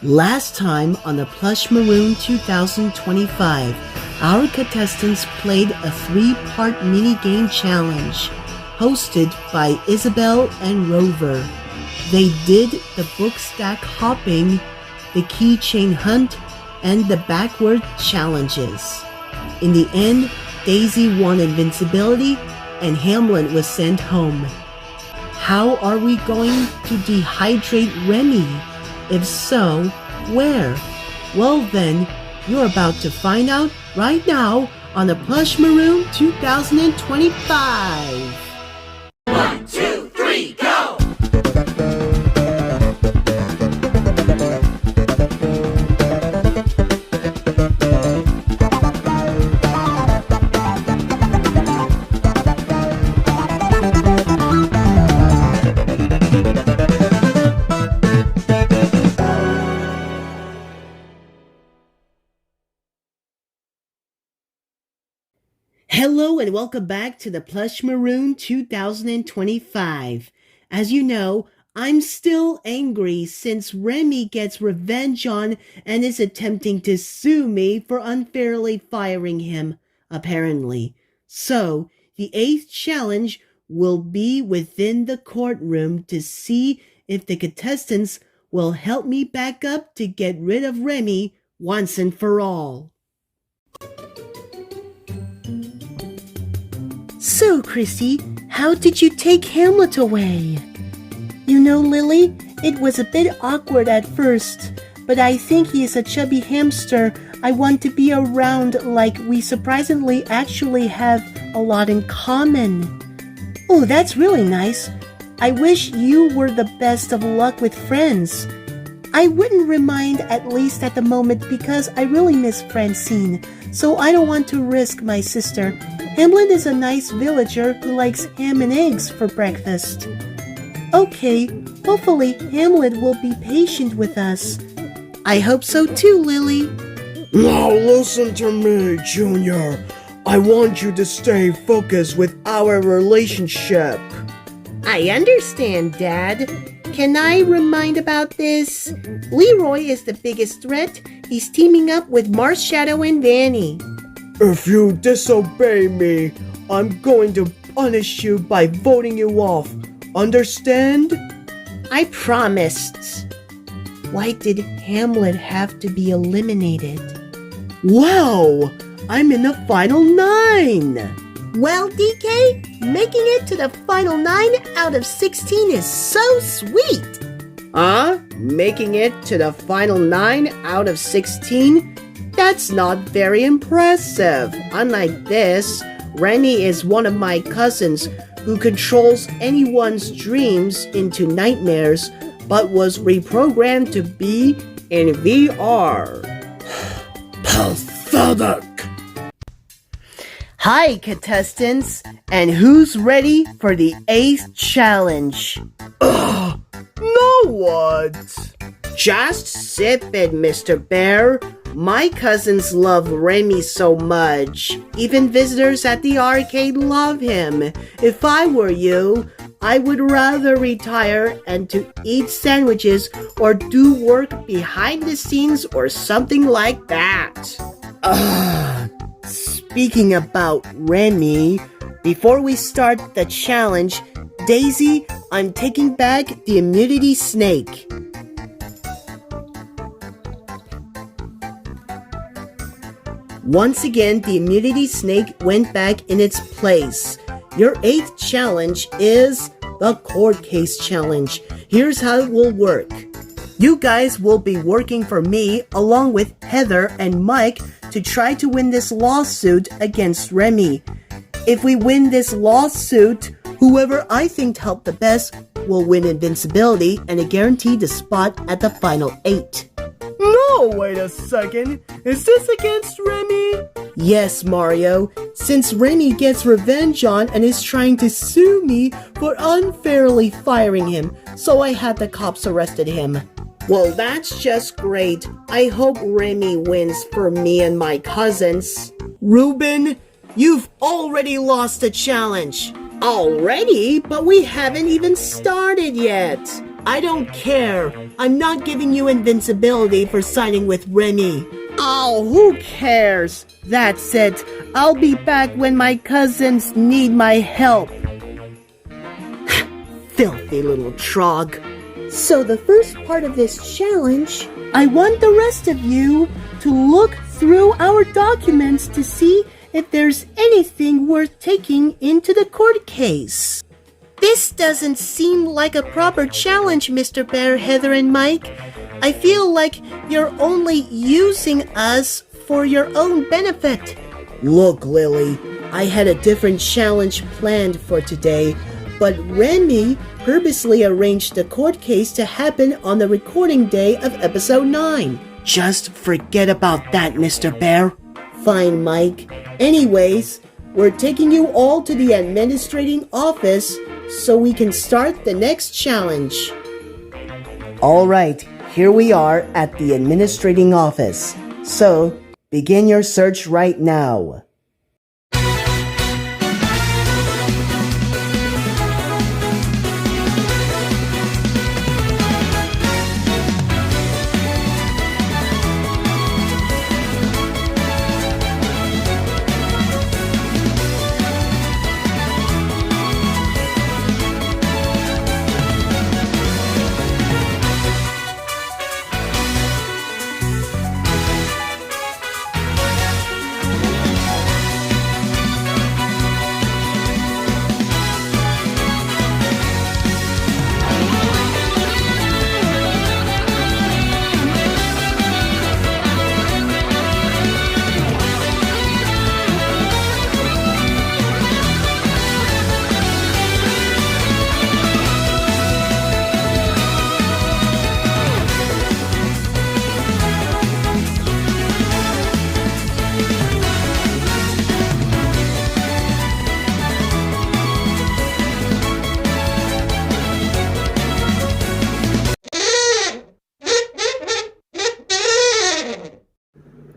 Last time on the Plush Marooned 2025, our contestants played a 3-part mini-game challenge hosted by Isabel and Rover. They did the book stack hopping, the keychain hunt, and the backward challenges. In the end, Daisy won invincibility and Hamlet was sent home. How are we going to dehydrate Remmy? If so, where? Well then, you're about to find out right now on the Plush Marooned 2025. 1, 2, 3, go! Hello and welcome back to the Plush Marooned 2025. As you know, I'm still angry since Remmy gets revenge on and is attempting to sue me for unfairly firing him, apparently. So, the 8th challenge will be within the courtroom to see if the contestants will help me back up to get rid of Remmy once and for all. So, Chrissy, how did you take Hamlet away? You know, Lily, it was a bit awkward at first, but I think he is a chubby hamster I want to be around, like we surprisingly actually have a lot in common. Oh, that's really nice. I wish you were the best of luck with friends. I wouldn't remind, at least at the moment, because I really miss Francine, so I don't want to risk my sister. Hamlet is a nice villager who likes ham and eggs for breakfast. Okay, hopefully Hamlet will be patient with us. I hope so too, Lily. Now listen to me, Junior. I want you to stay focused with our relationship. I understand, Dad. Can I remind about this? Leroy is the biggest threat. He's teaming up with Marshadow and Vanny. If you disobey me, I'm going to punish you by voting you off. Understand? I promised. Why did Hamlet have to be eliminated? Wow! I'm in the final 9! Well, DK, making it to the final 9 out of 16 is so sweet! Making it to the final 9 out of 16? That's not very impressive. Unlike this, Remmy is one of my cousins who controls anyone's dreams into nightmares, but was reprogrammed to be in VR. Pathetic! Hi, contestants, and who's ready for the 8th challenge? Now what? Just sip it, Mr. Bear. My cousins love Remmy so much. Even visitors at the arcade love him. If I were you, I would rather retire and to eat sandwiches or do work behind the scenes or something like that. Speaking about Remmy, before we start the challenge, Daisy, I'm taking back the immunity snake. Once again, the immunity snake went back in its place. Your 8th challenge is the court case challenge. Here's how it will work. You guys will be working for me along with Heather and Mike to try to win this lawsuit against Remmy. If we win this lawsuit, whoever I think helped the best will win invincibility and a guaranteed spot at the final 8. No, wait a second. Is this against Remmy? Yes, Mario. Since Remmy gets revenge on and is trying to sue me for unfairly firing him, so I had the cops arrested him. Well, that's just great. I hope Remmy wins for me and my cousins. Reuben, you've already lost the challenge. Already? But we haven't even started yet. I don't care. I'm not giving you invincibility for siding with Remmy. Oh, who cares? That's it. I'll be back when my cousins need my help. Filthy little trog. So the first part of this challenge, I want the rest of you to look through our documents to see if there's anything worth taking into the court case. This doesn't seem like a proper challenge, Mr. Bear, Heather, and Mike. I feel like you're only using us for your own benefit. Look, Lily, I had a different challenge planned for today, but Remmy purposely arranged the court case to happen on the recording day of episode 9. Just forget about that, Mr. Bear. Fine, Mike. Anyways, we're taking you all to the administrating office so we can start the next challenge. All right, here we are at the administrating office. So, begin your search right now.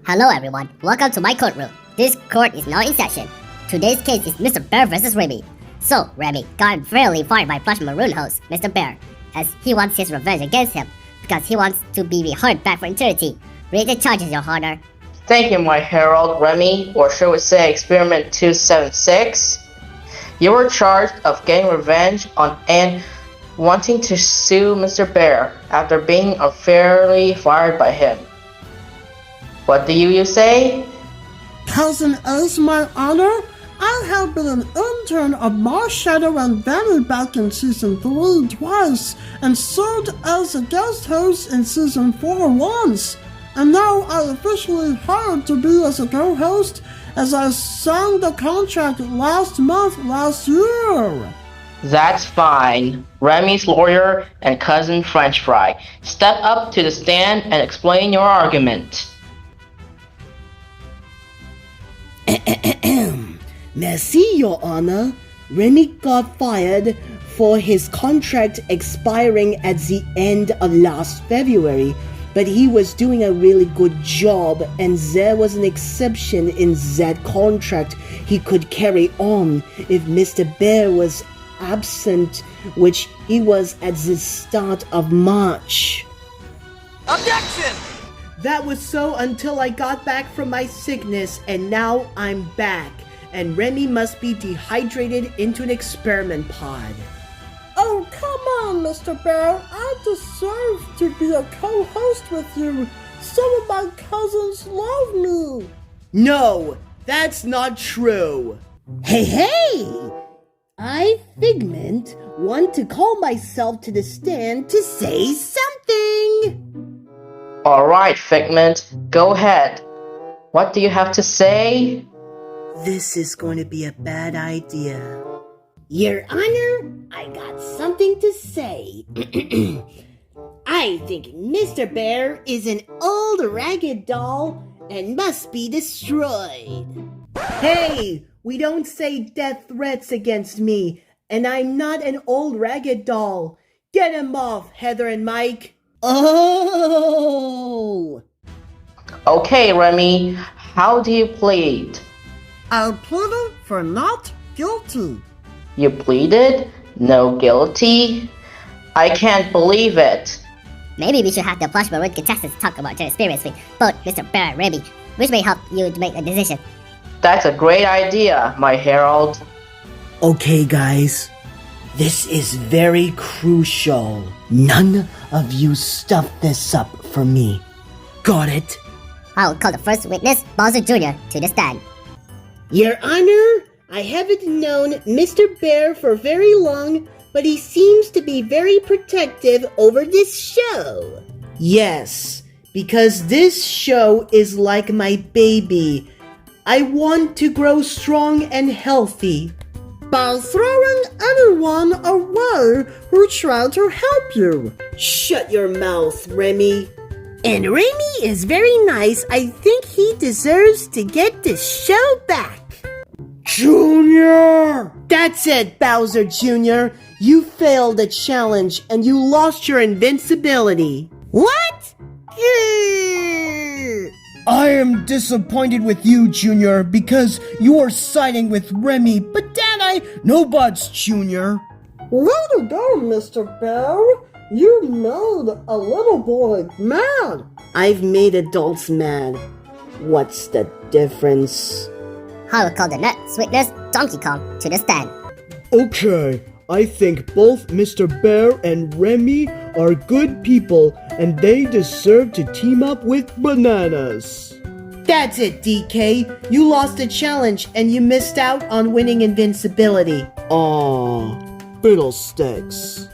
Hello everyone, welcome to my courtroom. This court is now in session. Today's case is Mr. Bear vs. Remmy. So, Remmy got unfairly fired by Plush Marooned host, Mr. Bear, as he wants his revenge against him, because he wants to be reheard back for eternity. Read the charges, your honor. Thank you, my herald, Remmy, or shall we say Experiment 276. You were charged of getting revenge on and wanting to sue Mr. Bear after being unfairly fired by him. What do you say? Cousin Ace, my honor, I have been an intern of Shadow and Danny back in Season 3 twice, and served as a guest host in Season 4 once. And now I officially hired to be as a co-host as I signed the contract last year. That's fine. Remy's lawyer and cousin French Fry, step up to the stand and explain your argument. Merci, Your Honor. Remmy got fired for his contract expiring at the end of last February, but he was doing a really good job, and there was an exception in that contract he could carry on if Mr. Bear was absent, which he was at the start of March. Objection! That was so until I got back from my sickness, and now I'm back, and Remmy must be dehydrated into an experiment pod. Oh, come on, Mr. Bear. I deserve to be a co-host with you. Some of my cousins love me. No, that's not true. Hey! I, Figment, want to call myself to the stand to say something. Alright, Figment, go ahead. What do you have to say? This is going to be a bad idea. Your Honor, I got something to say. I think Mr. Bear is an old ragged doll and must be destroyed. Hey, we don't say death threats against me, and I'm not an old ragged doll. Get him off, Heather and Mike. Oh! Okay, Remmy, how do you plead? I pleaded for not guilty. You pleaded no guilty? I can't believe it. Maybe we should have the Plush Marooned contestants talk about their experience with both Mr. Bear and Remmy, which may help you to make a decision. That's a great idea, my Herald. Okay, guys. This is very crucial. None of you stuff this up for me. Got it? I will call the first witness, Bowser Jr., to the stand. Your Honor, I haven't known Mr. Bear for very long, but he seems to be very protective over this show. Yes, because this show is like my baby. I want to grow strong and healthy. By throwing anyone away who tried to help you. Shut your mouth, Remmy. And Remmy is very nice. I think he deserves to get the show back. Junior! That's it, Bowser Jr. You failed the challenge and you lost your invincibility. What? I am disappointed with you, Junior, because you are siding with Remmy, but no buts, Junior. Way to go, Mr. Bear. You made a little boy mad. I've made adults mad. What's the difference? I will call the next witness, Donkey Kong, to the stand. Okay, I think both Mr. Bear and Remmy are good people and they deserve to team up with Bananas. That's it, DK. You lost the challenge and you missed out on winning invincibility. Aw, fiddlesticks.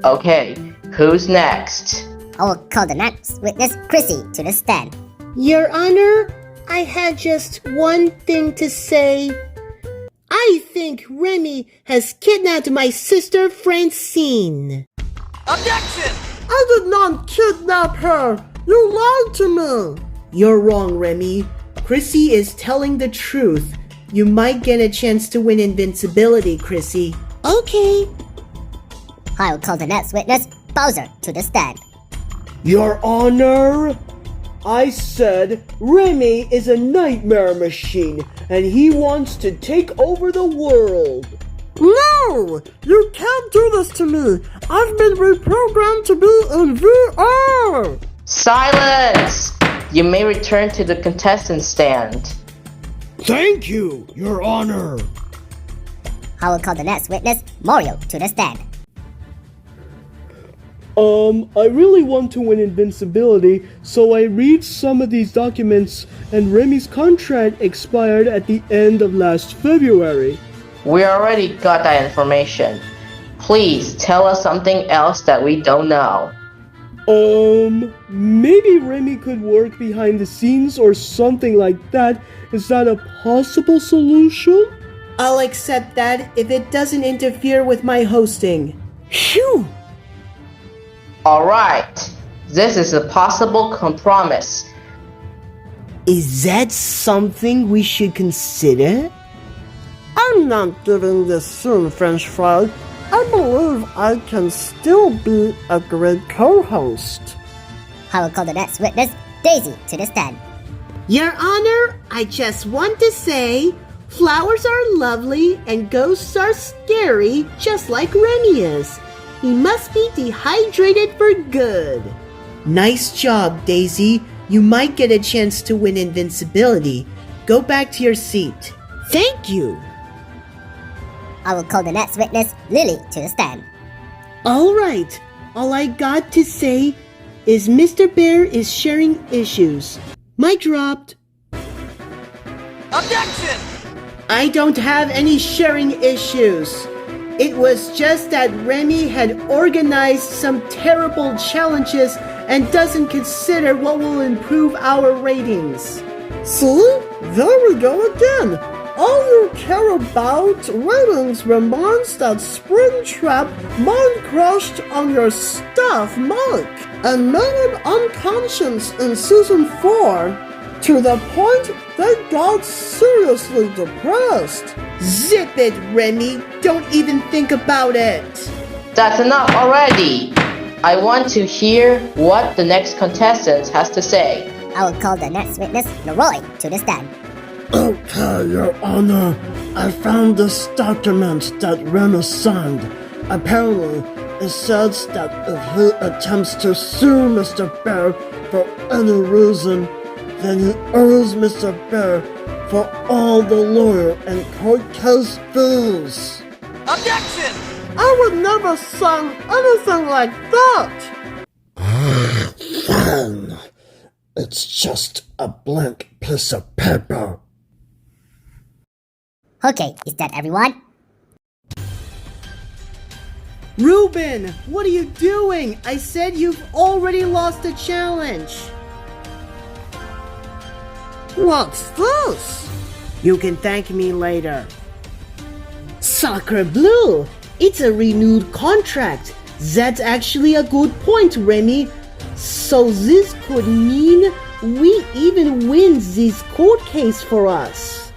Okay, who's next? I will call the next witness, Chrissy, to the stand. Your Honor, I had just one thing to say. I think Remmy has kidnapped my sister Francine. Objection! I did not kidnap her. You lied to me. You're wrong, Remmy. Chrissy is telling the truth. You might get a chance to win invincibility, Chrissy. Okay. I will call the next witness, Bowser, to the stand. Your Honor, I said Remmy is a nightmare machine and he wants to take over the world. No! You can't do this to me. I've been reprogrammed to be in VR. Silence! You may return to the contestant stand. Thank you, Your Honor. I will call the next witness, Mario, to the stand. I really want to win invincibility, so I read some of these documents and Remy's contract expired at the end of last February. We already got that information. Please tell us something else that we don't know. Maybe Remmy could work behind the scenes or something like that. Is that a possible solution? I'll accept that if it doesn't interfere with my hosting. Phew! Alright, this is a possible compromise. Is that something we should consider? I'm not giving this soon, French fry. I believe I can still be a great co-host. I will call the next witness, Daisy, to the stand. Your Honor, I just want to say, flowers are lovely and ghosts are scary, just like Remmy is. He must be dehydrated for good. Nice job, Daisy. You might get a chance to win invincibility. Go back to your seat. Thank you. I will call the next witness, Lily, to the stand. All right. All I got to say is Mr. Bear is sharing issues. Mic dropped. Objection! I don't have any sharing issues. It was just that Remmy had organized some terrible challenges and doesn't consider what will improve our ratings. See? There we go again. All you care about ratings reminds that Springtrap mind crushed on your stuff, Mike, and made it unconscious in Season 4 to the point they got seriously depressed. Zip it, Remmy. Don't even think about it. That's enough already. I want to hear what the next contestant has to say. I will call the next witness, Leroy, to the stand. Okay, Your Honor. I found this document that Remy signed. Apparently, It says that if he attempts to sue Mr. Bear for any reason, then he owes Mr. Bear for all the lawyer and court case fees. Objection! I would never sign anything like that! Fine. It's just a blank piece of paper. Okay, is that everyone? Reuben, what are you doing? I said you've already lost the challenge. What's this? You can thank me later. Soccer Blue, it's a renewed contract. That's actually a good point, Remy. So this could mean we even win this court case for us.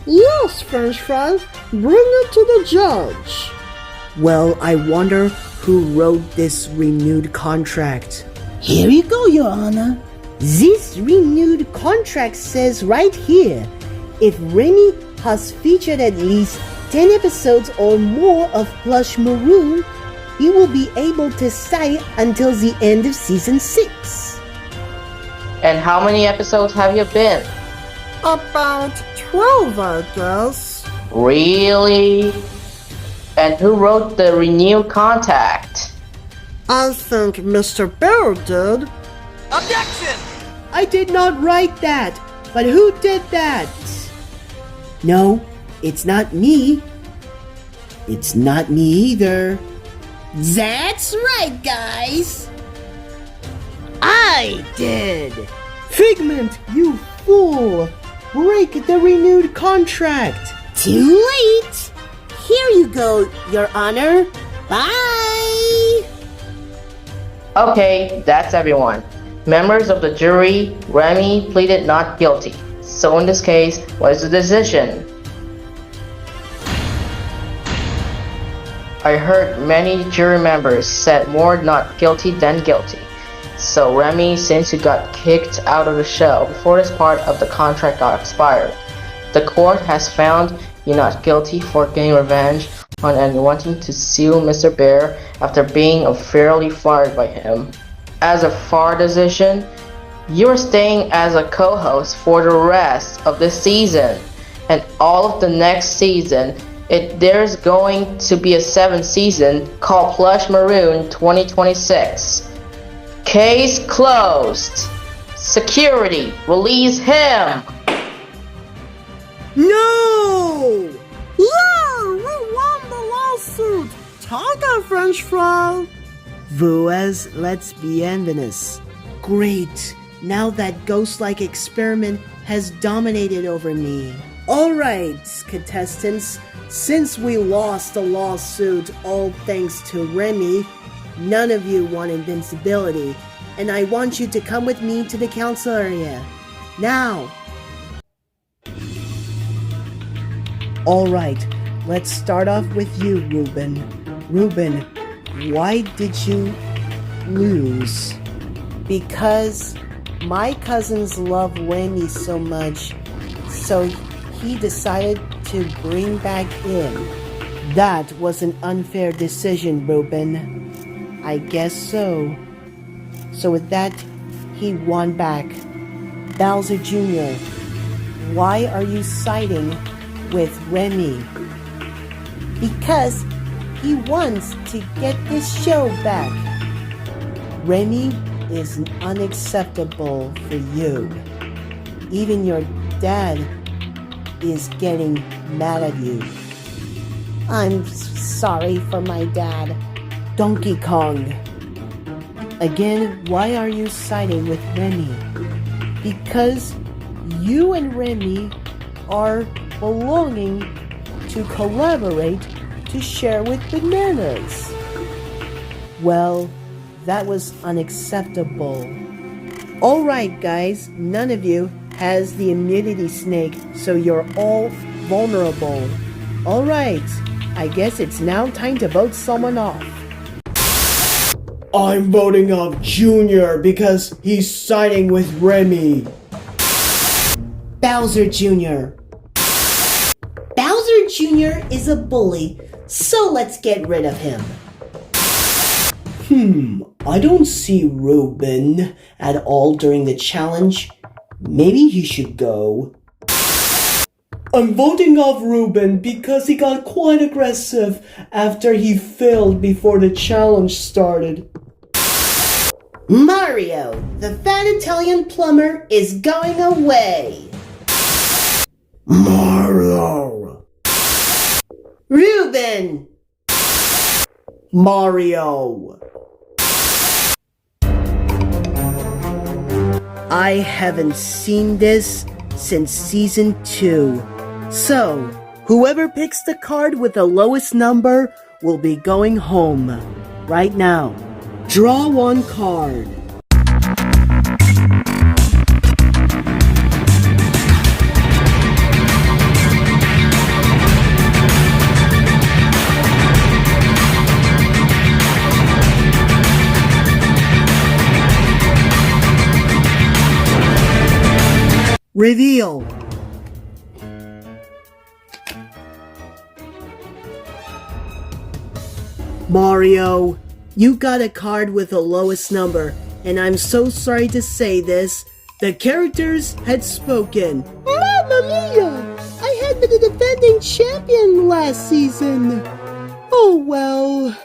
Yes, French fry. Bring it to the judge. Well, I wonder who wrote this renewed contract. Here you go, Your Honor. This renewed contract says right here, if Remy has featured at least 10 episodes or more of Plush Marooned, he will be able to stay until the end of season 6. And how many episodes have you been? About 12, I guess. Really? And who wrote the renewed contract? I think Mr. Bear did. Objection! I did not write that, but who did that? No, it's not me. It's not me either. That's right, guys. I did. Figment, you fool. Break the renewed contract. Too late. Here you go, Your Honor. Bye. Okay, that's everyone. Members of the jury, Remy pleaded not guilty. So in this case, what is the decision? I heard many jury members said more not guilty than guilty. So Remy, since you got kicked out of the show before this part of the contract got expired, the court has found you not guilty for getting revenge on and wanting to sue Mr. Bear after being unfairly fired by him. As a FAR decision, you are staying as a co-host for the rest of this season and all of the next season. There's going to be a 7th season called Plush Marooned 2026. Case closed. Security, release him! No! Yeah, we won the lawsuit. Tiger French fry. Vuez, let's be envious. Great. Now that ghost-like experiment has dominated over me. Alright, contestants. Since we lost the lawsuit all thanks to Remy, none of you want invincibility, and I want you to come with me to the council area. Now! Alright, let's start off with you, Reuben. Reuben, why did you lose? Because my cousins love Remy so much, so he decided to bring back in. That was an unfair decision, Reuben. I guess so. So with that, he won back. Bowser Jr., why are you siding with Remy? Because he wants to get this show back. Remy is unacceptable for you. Even your dad is getting mad at you. I'm sorry for my dad. Donkey Kong. Again, why are you siding with Remy? Because you and Remy are belonging to collaborate to share with bananas. Well, that was unacceptable. Alright guys, none of you has the immunity snake, so you're all vulnerable. Alright, I guess it's now time to vote someone off. I'm voting off Junior because he's siding with Remy. Bowser Jr. Bowser Jr. is a bully, so let's get rid of him. I don't see Reuben at all during the challenge. Maybe he should go. I'm voting off Reuben because he got quite aggressive after he failed before the challenge started. Mario, the fat Italian plumber, is going away. Mario. Reuben. Mario. I haven't seen this since season 2. So, whoever picks the card with the lowest number will be going home. Right now. Draw one card. Reveal. Mario, you got a card with the lowest number, and I'm so sorry to say this. The characters had spoken. Mamma mia! I had been the defending champion last season. Oh well.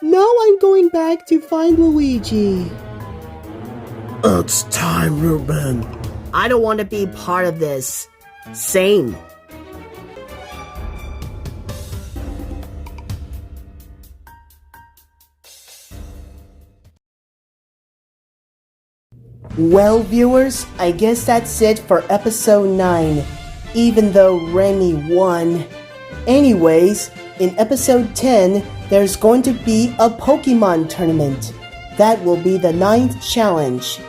Now I'm going back to find Luigi. It's time, Reuben. I don't want to be part of this. Same. Well, viewers, I guess that's it for episode 9, even though Remmy won. Anyways, in episode 10, there's going to be a Pokemon tournament. That will be the 9th challenge.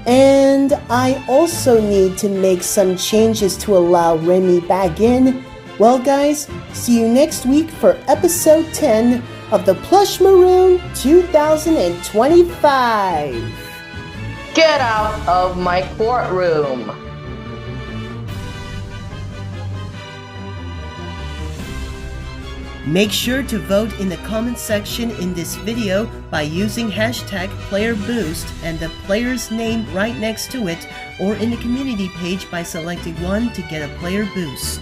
And I also need to make some changes to allow Remmy back in. Well guys, see you next week for episode 10 of the Plush Marooned 2025. Get out of my courtroom! Make sure to vote in the comment section in this video by using hashtag PlayerBoost and the player's name right next to it, or in the community page by selecting one to get a player boost.